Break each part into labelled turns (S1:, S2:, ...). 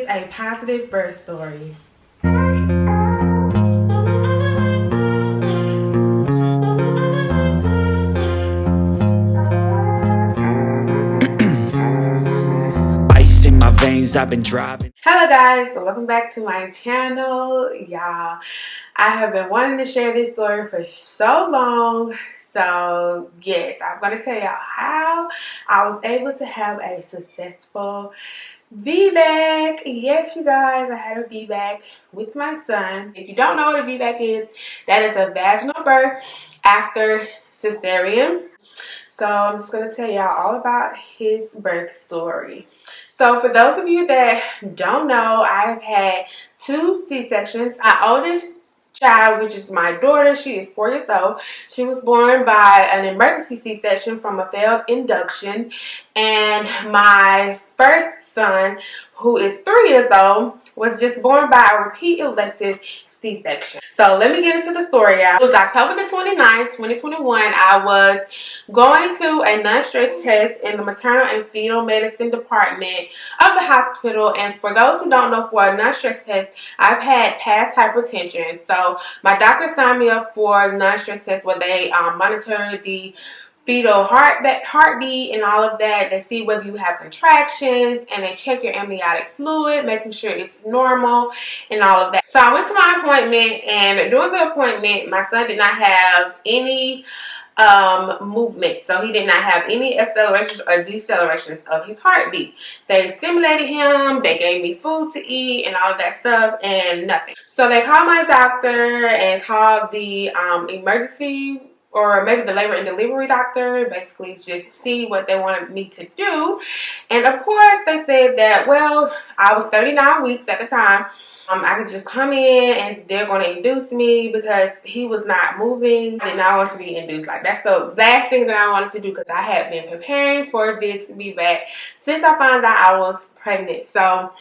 S1: a positive birth story.
S2: Ice in my veins, I've been driving.
S1: Hello guys, welcome back to my channel. Y'all, I have been wanting to share this story for so long. So yes, I'm going to tell y'all how I was able to have a successful VBAC. Yes, you guys, I had a VBAC with my son. If you don't know what a VBAC is, that is a vaginal birth after cesarean. So I'm just going to tell y'all all about his birth story. So for those of you that don't know, I've had 2 C-sections. My oldest child, which is my daughter, she is 4 years old. She was born by an emergency C-section from a failed induction. And my first son, who is 3 years old, was just born by a repeat elective C-section. So let me get into the story, y'all. It was October the 29th, 2021. I was going to a non-stress test in the maternal and fetal medicine department of the hospital. And for those who don't know, for a non-stress test, I've had past hypertension. So my doctor signed me up for a non-stress test where they monitor the fetal heartbeat and all of that. They see whether you have contractions and they check your amniotic fluid, making sure it's normal and all of that. So I went to my appointment, and during the appointment, my son did not have any movement. So he did not have any accelerations or decelerations of his heartbeat. They stimulated him, they gave me food to eat and all of that stuff, and nothing. So they called my doctor and called the emergency, or maybe the labor and delivery doctor, basically just see what they wanted me to do. And of course they said that, well, I was 39 weeks at the time. I could just come in and they're going to induce me because he was not moving. I did not want to be induced. Like, that's the last thing that I wanted to do, because I had been preparing for this VBAC since I found out I was pregnant. So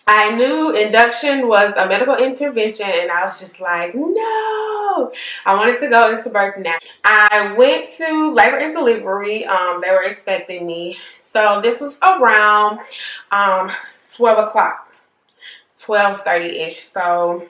S1: I knew induction was a medical intervention, and I was just like, no, I wanted to go into birth now. I went to labor and delivery. They were expecting me. So this was around 12 o'clock. 12:30-ish. So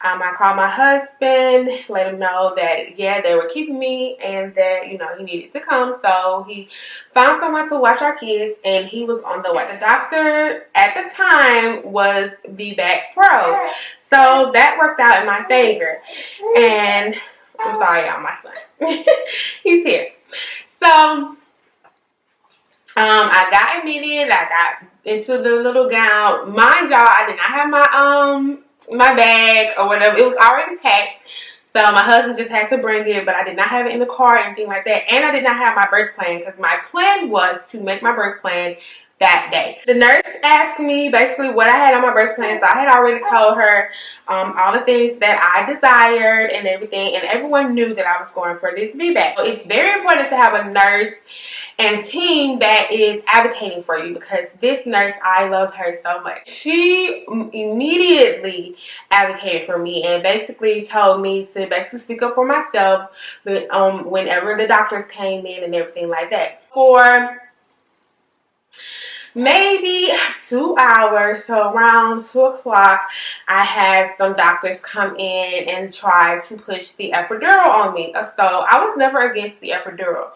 S1: I called my husband, let him know that, yeah, they were keeping me and that, you know, he needed to come. So he found someone to watch our kids, and he was on the way. The doctor at the time was VBAC Pro. So that worked out in my favor. And I'm sorry, y'all, my son. He's here. So I got admitted. I got into the little gown. Mind y'all, I did not have my bag or whatever. It was already packed. So my husband just had to bring it, but I did not have it in the car or anything like that. And I did not have my birth plan, because my plan was to make my birth plan that day. The nurse asked me basically what I had on my birth plan. So I had already told her all the things that I desired and everything, and everyone knew that I was going for this VBAC. So it's very important to have a nurse and team that is advocating for you, because this nurse, I love her so much. She immediately advocated for me and basically told me to basically speak up for myself whenever the doctors came in and everything like that. For maybe 2 hours, so around 2 o'clock, I had some doctors come in and try to push the epidural on me. So I was never against the epidural,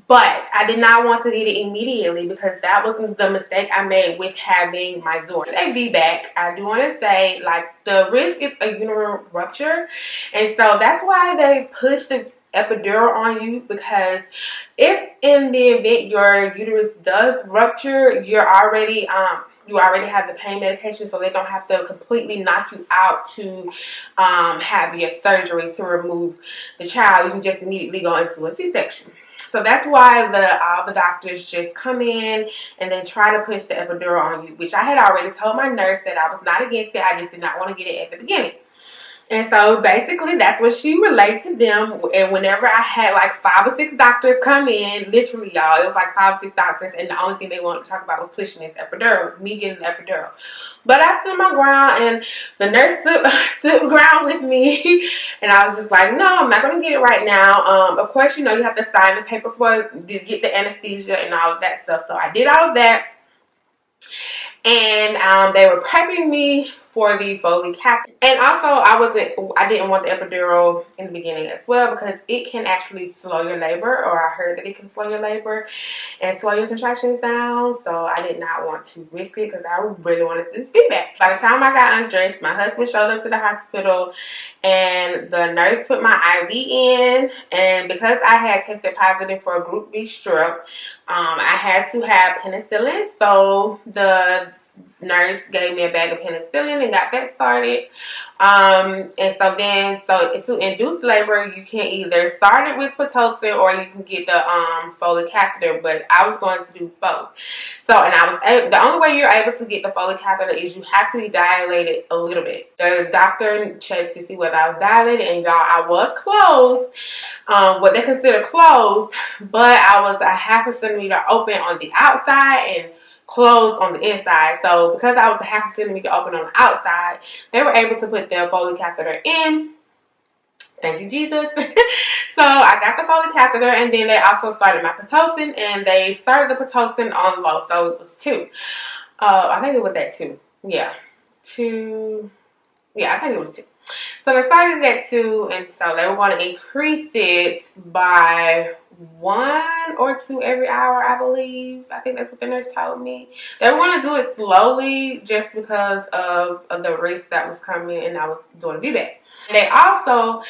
S1: but I did not want to get it immediately, because that was the mistake I made with having my daughter. A VBAC, I do want to say, like, the risk is a uterine rupture, and so that's why they push the epidural on you, because if in the event your uterus does rupture, you already have the pain medication, so they don't have to completely knock you out to have your surgery to remove the child. You can just immediately go into a C-section. So that's why all the doctors just come in and then try to push the epidural on you, which I had already told my nurse that I was not against it. I just did not want to get it at the beginning. And so basically that's what she relayed to them. And whenever I had like 5 or 6 doctors come in, literally, y'all, it was like 5 or 6 doctors, and the only thing they wanted to talk about was pushing this epidural, me getting the epidural. But I stood my ground, and the nurse stood ground with me. And I was just like, no, I'm not going to get it right now. Of course, you know, you have to sign the paper for to get the anesthesia and all of that stuff. So I did all of that. and they were prepping me for the Foley catheter. And also I didn't want the epidural in the beginning as well, because it can actually slow your labor, or I heard that it can slow your labor and slow your contractions down. So I did not want to risk it, because I really wanted this VBAC. By the time I got undressed, my husband showed up to the hospital and the nurse put my IV in, and because I had tested positive for Group B strep, I had to have penicillin. So the nurse gave me a bag of penicillin and got that started. And so to induce labor, you can either start it with Pitocin or you can get the Foley catheter, but I was going to do both. So, and the only way you're able to get the Foley catheter is you have to be dilated a little bit. The doctor checked to see whether I was dilated, and y'all, I was closed, what they consider closed, but I was a half a centimeter open on the outside and closed on the inside. So because I was a half a centimeter open on the outside, they were able to put their Foley catheter in. Thank you, Jesus. So I got the Foley catheter, and then they also started my Pitocin, and they started the Pitocin on low. So it was 2. I think it was at 2. Yeah. 2. Yeah, I think it was 2. So they started at 2, and so they were going to increase it by 1 or 2 every hour, I believe. I think that's what the nurse told me. They were going to do it slowly just because of the risk that was coming, and I was doing a VBAC. They also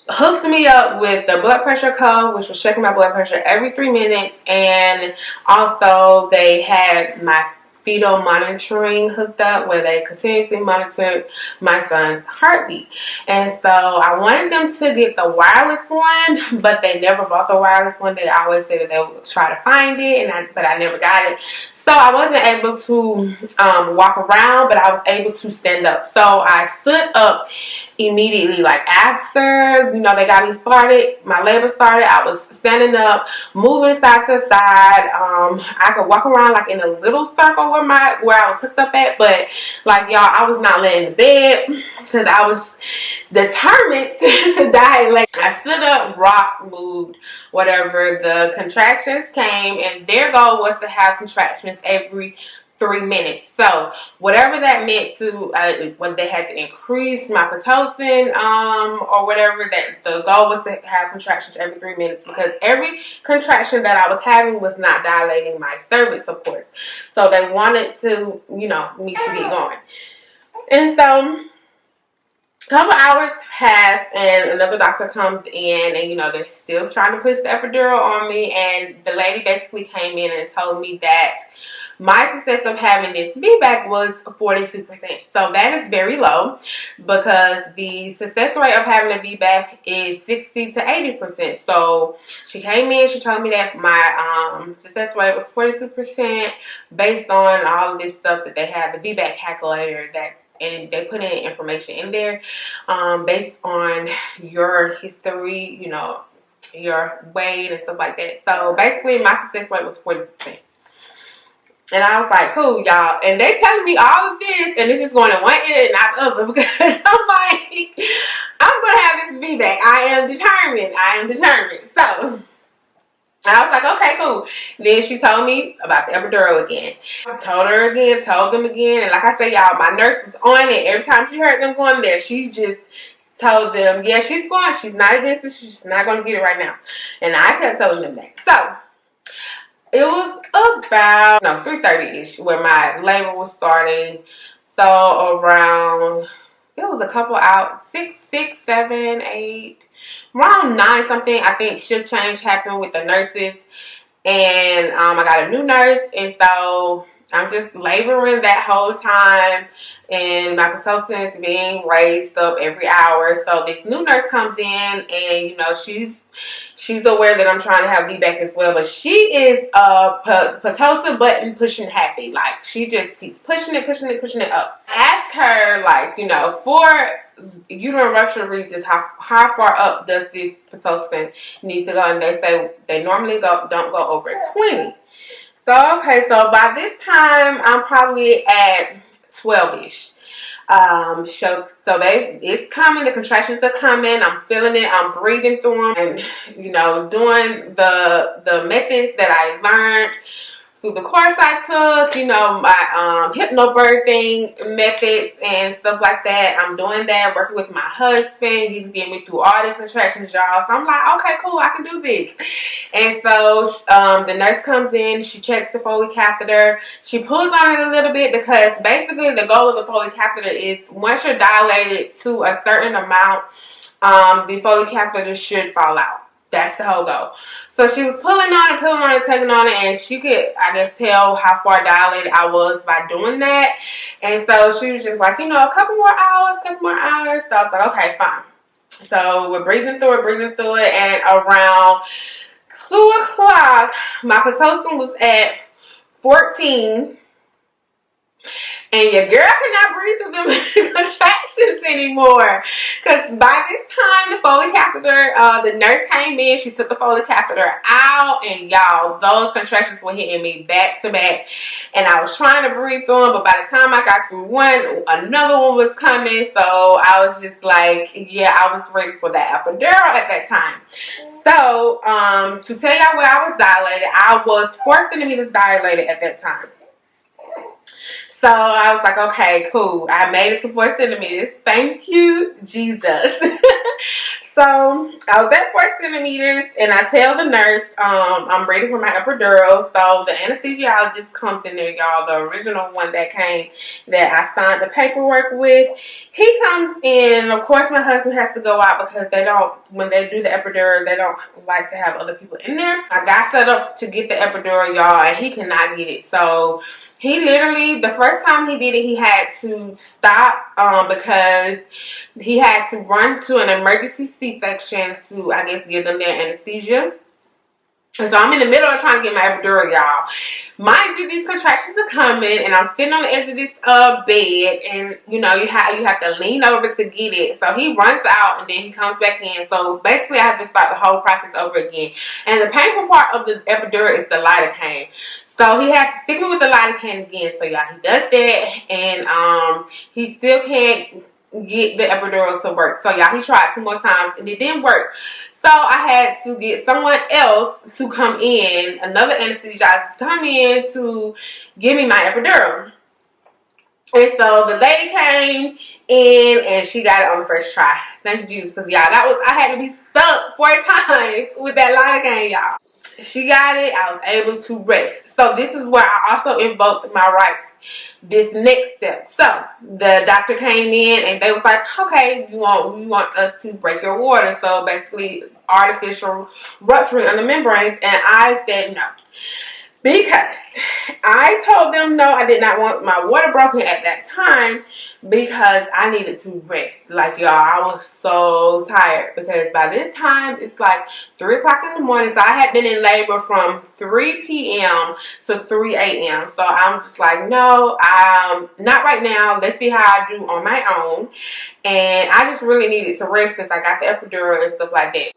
S1: hooked me up with the blood pressure cuff, which was checking my blood pressure every 3 minutes, and also they had my fetal monitoring hooked up, where they continuously monitored my son's heartbeat. And so I wanted them to get the wireless one, but they never bought the wireless one. They always said that they would try to find it, but I never got it. So I wasn't able to walk around, but I was able to stand up. So I stood up immediately, like after, they got me started, my labor started, I was standing up, moving side to side. I could walk around like in a little circle where I was hooked up at, but like y'all, I was not laying in bed because I was determined to dilate. I stood up, rocked, moved, whatever. The contractions came, and their goal was to have contractions every 3 minutes. So whatever that meant to when they had to increase my Pitocin or whatever, that the goal was to have contractions every 3 minutes, because every contraction that I was having was not dilating my cervix, of course. So they wanted to, me to get going. And so a couple hours pass, and another doctor comes in, and they're still trying to push the epidural on me, and the lady basically came in and told me that my success of having this VBAC was 42%. So that is very low, because the success rate of having a VBAC is 60 to 80%. So she came in, she told me that my success rate was 42% based on all of this stuff that they have, the VBAC calculator, and they put in information in there based on your history, your weight and stuff like that. So basically my success rate was 40%. And I was like, cool, y'all. And they telling me all of this, and it's just going in one ear and not the other, because I'm like, I'm going to have this VBAC. I am determined. So I was like, okay, cool. Then she told me about the epidural again. I told them again. And like I said, y'all, my nurse was on it. Every time she heard them going there, she just told them, yeah, she's going. She's not against it. She's not going to get it right now. And I kept telling them that. So it was about 3:30-ish where my labor was starting. So around, it was a couple out, 6, 7, 8, around 9 something. I think shift change happened with the nurses, and I got a new nurse, and so I'm just laboring that whole time, and my Pitocin is being raised up every hour. So this new nurse comes in, and she's aware that I'm trying to have VBAC as well, but she is Pitocin button pushing happy. Like, she just keeps pushing it up. I asked her, for uterine rupture reasons, how far up does this Pitocin need to go? And they say they normally don't go over 20. So, okay, so by this time, I'm probably at 12-ish. So it's coming, the contractions are coming, I'm feeling it, I'm breathing through them, and, doing the methods that I learned through the course I took, you know, my hypnobirthing methods and stuff like that. I'm doing that, working with my husband. He's getting me through all these contractions, y'all. So I'm like, okay, cool, I can do this. And so the nurse comes in, she checks the Foley catheter. She pulls on it a little bit because basically the goal of the Foley catheter is once you're dilated to a certain amount, the Foley catheter should fall out. That's the whole goal. So she was pulling on it, tugging on it, and she could, I guess, tell how far dilated I was by doing that. And so she was just like, you know, a couple more hours. So I was like, okay, fine. So we're breathing through it, and around 2 o'clock, my Pitocin was at 14. And your girl cannot breathe through them contractions anymore. Because by this time, the Foley catheter, the nurse came in, she took the Foley catheter out, and y'all, those contractions were hitting me back to back. And I was trying to breathe through them, but by the time I got through one, another one was coming. So I was just like, yeah, I was ready for that epidural at that time. So, to tell y'all where I was dilated, I was 4 centimeters dilated at that time. So I was like, okay, cool. I made it to 4 centimeters. Thank you, Jesus. So I was at 4 centimeters, and I tell the nurse, I'm ready for my epidural. So the anesthesiologist comes in there, y'all, the original one that came, that I signed the paperwork with. He comes in. Of course, my husband has to go out because they don't, when they do the epidural, they don't like to have other people in there. I got set up to get the epidural, y'all, and he cannot get it. So he literally, the first time he did it, he had to stop because he had to run to an emergency C-section to, I guess, give them their anesthesia. And so I'm in the middle of trying to get my epidural, y'all. Mind you, these contractions are coming, and I'm sitting on the edge of this bed, and you know, you have to lean over to get it. So he runs out, and then he comes back in. So basically, I have to start the whole process over again. And the painful part of the epidural is the lidocaine. So he has to stick me with the lidocaine again. So y'all, he does that, and he still can't get the epidural to work. So y'all, he tried 2 more times, and it didn't work. So I had to get someone else to come in, another anesthesiologist to come in to give me my epidural. And so the lady came in, and she got it on the first try. Thank you, Jesus, because y'all, I had to be stuck 4 times with that lidocaine, y'all. She got it. I was able to rest. So this is where I also invoked my right, this next step. So the doctor came in, and they was like, okay, we want us to break your water. So basically artificial rupturing of the membranes. And I said no. Because I told them no, I did not want my water broken at that time because I needed to rest. Like, y'all, I was so tired because by this time it's like 3 o'clock in the morning. So I had been in labor from 3 p.m. to 3 a.m. So I'm just like, no, not right now. Let's see how I do on my own. And I just really needed to rest since I got the epidural and stuff like that.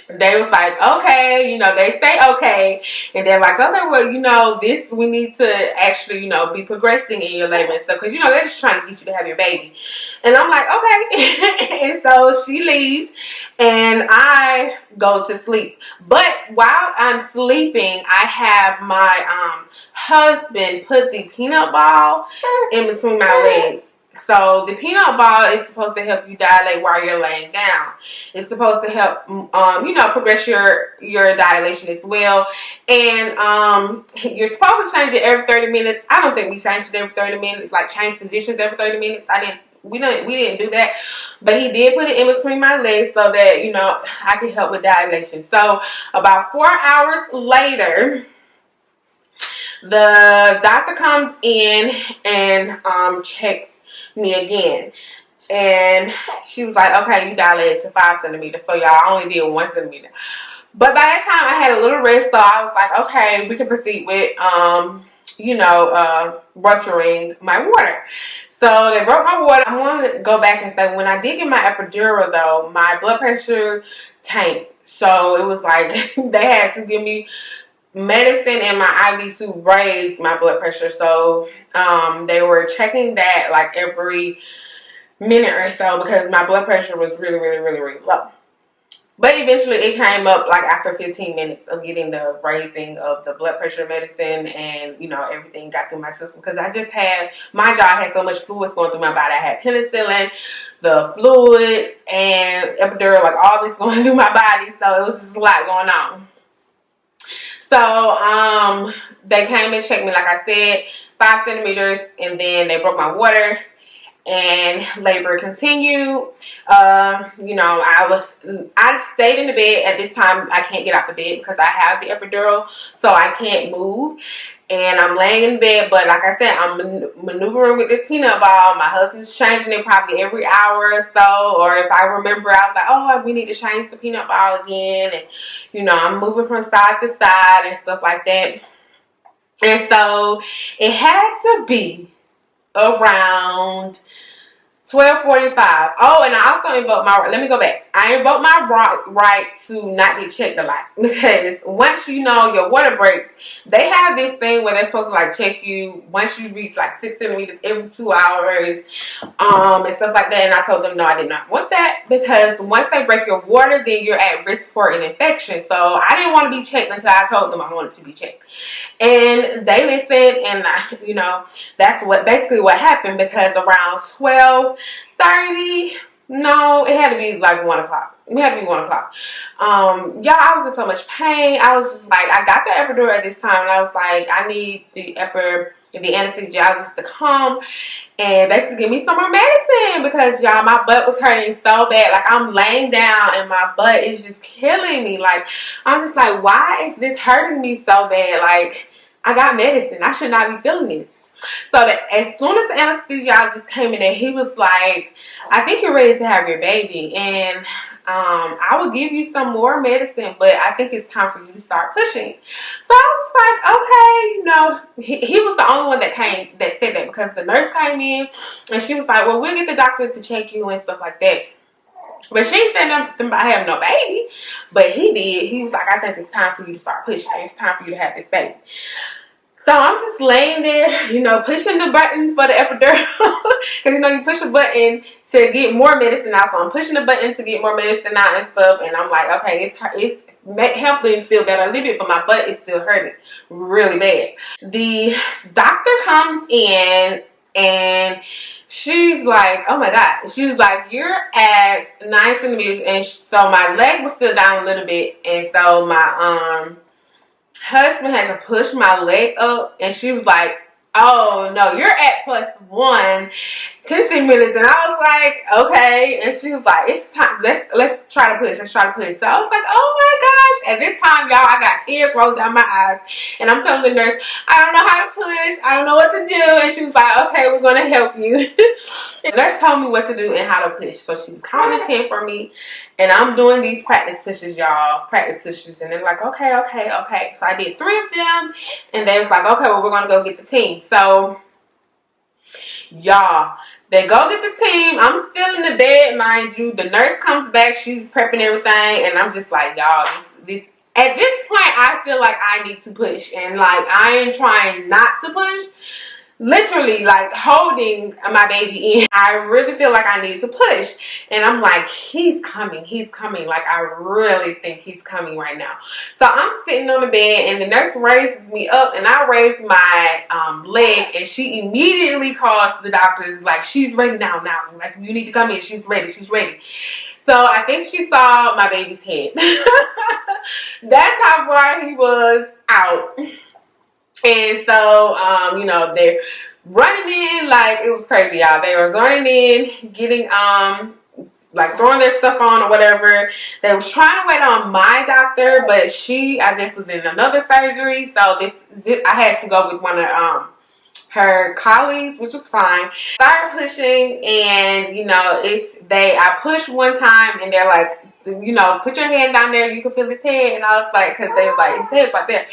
S1: They was like, okay, you know, they say okay, and they're like, okay, well, you know, this, we need to actually, you know, be progressing in your labor and stuff, because, you know, they're just trying to get you to have your baby. And I'm like, okay. And so she leaves, and I go to sleep. But while I'm sleeping, I have my husband put the peanut ball in between my legs. So the peanut ball is supposed to help you dilate while you're laying down. It's supposed to help, you know, progress your dilation as well. And you're supposed to change it every 30 minutes. I don't think we changed it every 30 minutes, like change positions every 30 minutes. We didn't do that. But he did put it in between my legs so that, you know, I can help with dilation. So about 4 hours later, the doctor comes in and checks me again, and she was like, okay, you dilated to 5 centimeters. So y'all, I only did 1 centimeter, but by that time I had a little rest, so I was like, okay, we can proceed with you know, rupturing my water. So they broke my water. I want to go back and say, when I did get my epidural though, my blood pressure tanked. So it was like they had to give me medicine and my IV to raise my blood pressure. So they were checking that like every minute or so because my blood pressure was really low. But eventually it came up like after 15 minutes of getting the raising of the blood pressure medicine, and you know, everything got through my system because I just had, my jaw had so much fluid going through my body. I had penicillin, the fluid, and epidural, like all this going through my body. So it was just a lot going on. So they came and checked me, like I said, 5 centimeters, and then they broke my water, and labor continued. You know, I stayed in the bed. At this time, I can't get out the bed because I have the epidural, so I can't move. And I'm laying in bed, but like I said, I'm maneuvering with this peanut ball. My husband's changing it probably every hour or so, or if I remember, I was like, oh, we need to change the peanut ball again. And, you know, I'm moving from side to side and stuff like that. And so it had to be around 12:45. Oh, and I also invoked my, let me go back. I invoked my right to not get checked a lot, because once you know your water breaks, they have this thing where they're supposed to like check you once you reach like 6 centimeters every 2 hours, and stuff like that. And I told them no, I did not want that, because once they break your water, then you're at risk for an infection. So I didn't want to be checked until I told them I wanted to be checked. And they listened, and you know, that's what basically what happened, because around 12:30, no, it had to be like 1 o'clock. It had to be 1 o'clock. Y'all, I was in so much pain. I was just like, I got the epidural at this time, and I was like, I need the anesthesiologist to come and basically give me some more medicine, because y'all, my butt was hurting so bad. Like, I'm laying down and my butt is just killing me. Like, I'm just like, why is this hurting me so bad? Like, I got medicine. I should not be feeling this. So as soon as the anesthesiologist came in there, he was like, I think you're ready to have your baby, and I will give you some more medicine, but I think it's time for you to start pushing. So I was like, okay, you know, he was the only one that said that, because the nurse came in and she was like, well, we'll get the doctor to check you and stuff like that. But she ain't said nothing about having no baby, but he did. He was like, I think it's time for you to start pushing. It's time for you to have this baby. So I'm just laying there, you know, pushing the button for the epidural. Because, you know, you push a button to get more medicine out. So I'm pushing the button to get more medicine out and stuff. And I'm like, okay, it's helping feel better a little bit, but my butt is still hurting really bad. The doctor comes in and she's like, oh my God. She's like, you're at 9 centimeters. And so my leg was still down a little bit. And so my husband had to push my leg up, and she was like, oh no, you're at +1 10 centimeters. And I was like, okay. And she was like, it's time, let's try to push. So I was like, oh my gosh. At this time, y'all, I got tears rolling down my eyes, and I'm telling the nurse, I don't know how to push, I don't know what to do. And she was like, okay, we're gonna help you. The nurse told me what to do and how to push. So she was counting 10 for me, and I'm doing these practice pushes, y'all. Practice pushes. And they're like, okay. So I did 3 of them, and they was like, okay, well, we're gonna go get the team. So y'all, they go get the team. I'm still in the bed, mind you. The nurse comes back, she's prepping everything, and I'm just like, y'all, this at this point, I feel like I need to push, and like I am trying not to push. Literally, like, holding my baby in. I really feel like I need to push. And I'm like, he's coming. Like, I really think he's coming right now. So I'm sitting on the bed, and the nurse raises me up, and I raise my leg, and she immediately calls the doctors, like, she's ready now. Like, you need to come in. She's ready. So I think she saw my baby's head. That's how far he was out. And so, you know, they're running in, like, it was crazy, y'all. They were running in, getting, like, throwing their stuff on or whatever. They was trying to wait on my doctor, but she, I guess, was in another surgery. So this I had to go with one of her colleagues, which was fine. Started pushing, and, you know, I pushed one time, and they're like, you know, put your hand down there, you can feel his head. And I was like, because they was like, his head's right there.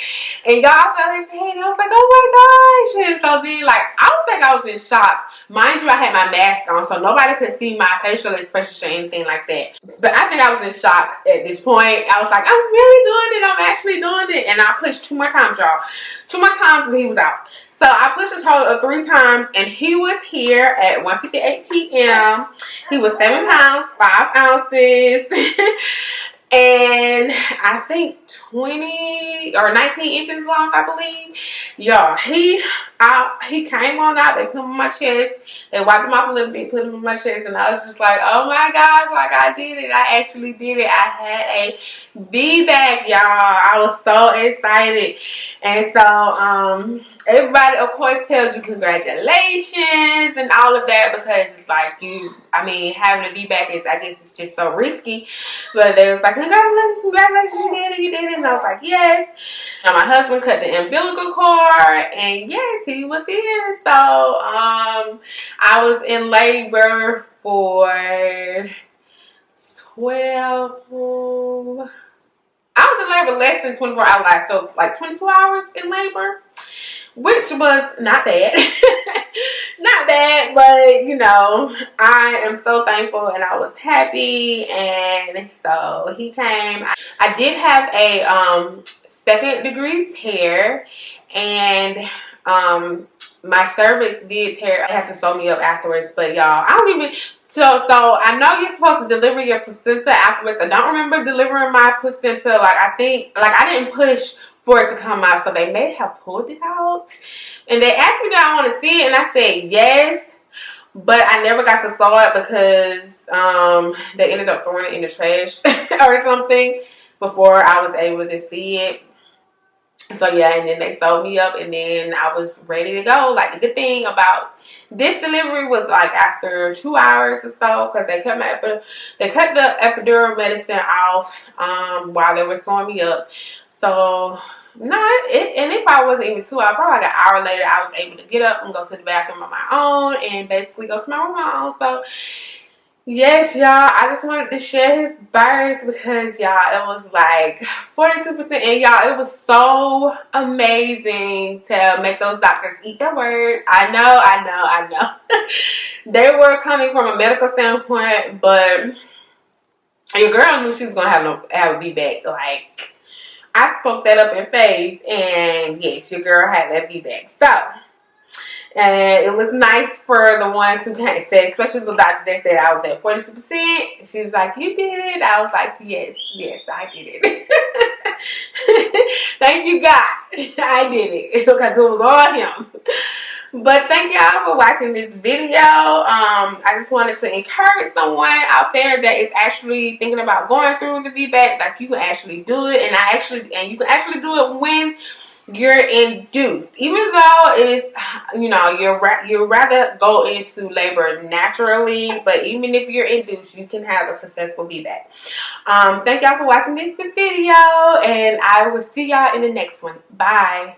S1: And y'all felt his head, and I was like, oh my gosh. And so then, like, I don't think I was in shock. Mind you, I had my mask on, so nobody could see my facial expression or anything like that. But I think I was in shock at this point. I was like, I'm really doing it. I'm actually doing it. And I pushed 2 more times, y'all. 2 more times, and he was out. So I pushed a total of 3 times, and he was here at 1:58 p.m. He was 7 pounds, 5 ounces. and I think 20 or 19 inches long, I believe. Y'all, he came on out. They put him on my chest. They wiped him off a little bit, put him on my chest, and I was just like, oh my gosh, like I did it. I actually did it. I had a VBAC, y'all. I was so excited. And so everybody of course tells you congratulations and all of that, because it's like having a VBAC is, I guess, it's just so risky. But they was like, congratulations, you did it. And I was like, yes. And my husband cut the umbilical cord, and yes, he was in. So I was in labor for 12. I was in labor less than 24 hours, so like 22 hours in labor, which was not bad. Not bad, but you know, I am so thankful and I was happy. And so he came. I did have a second degree tear, and my cervix did tear. I had to sew me up afterwards, but y'all, I don't even. So I know you're supposed to deliver your placenta afterwards. I don't remember delivering my placenta. Like I think, like I didn't push for it to come out, so they may have pulled it out. And they asked me, do I want to see it? And I said yes, but I never got to saw it because they ended up throwing it in the trash or something before I was able to see it. So yeah, and then they sewed me up, and then I was ready to go. Like the good thing about this delivery was like after 2 hours or so, because they cut the epidural medicine off while they were sewing me up. So and it probably wasn't even 2 hours. Probably like an hour later, I was able to get up and go to the bathroom on my own and basically go to my room on my own. So yes, y'all, I just wanted to share his birth because, y'all, it was like 42%. And, y'all, it was so amazing to make those doctors eat their words. I know. They were coming from a medical standpoint, but your girl knew she was going to have a VBAC. Like, I spoke that up in faith, and, yes, your girl had that VBAC. So, and it was nice for the ones who can't say, especially the doctor that said I was at 42%. She was like, you did it. I was like, yes, I did it. Thank you, God. I did it because it was all him. But thank y'all for watching this video. I just wanted to encourage someone out there that is actually thinking about going through the VBAC. Like, you can actually do it, and you can actually do it when you're induced. Even though it's, you know, you'd rather go into labor naturally, but even if you're induced, you can have a successful VBAC. Thank y'all for watching this video, and I will see y'all in the next one. Bye.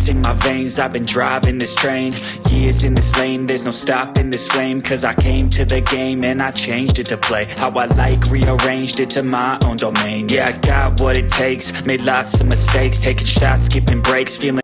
S2: In my veins, I've been driving this train. Years in this lane, there's no stopping this flame. Cause I came to the game and I changed it to play how I like, rearranged it to my own domain. Yeah, I got what it takes, made lots of mistakes, taking shots, skipping breaks, feeling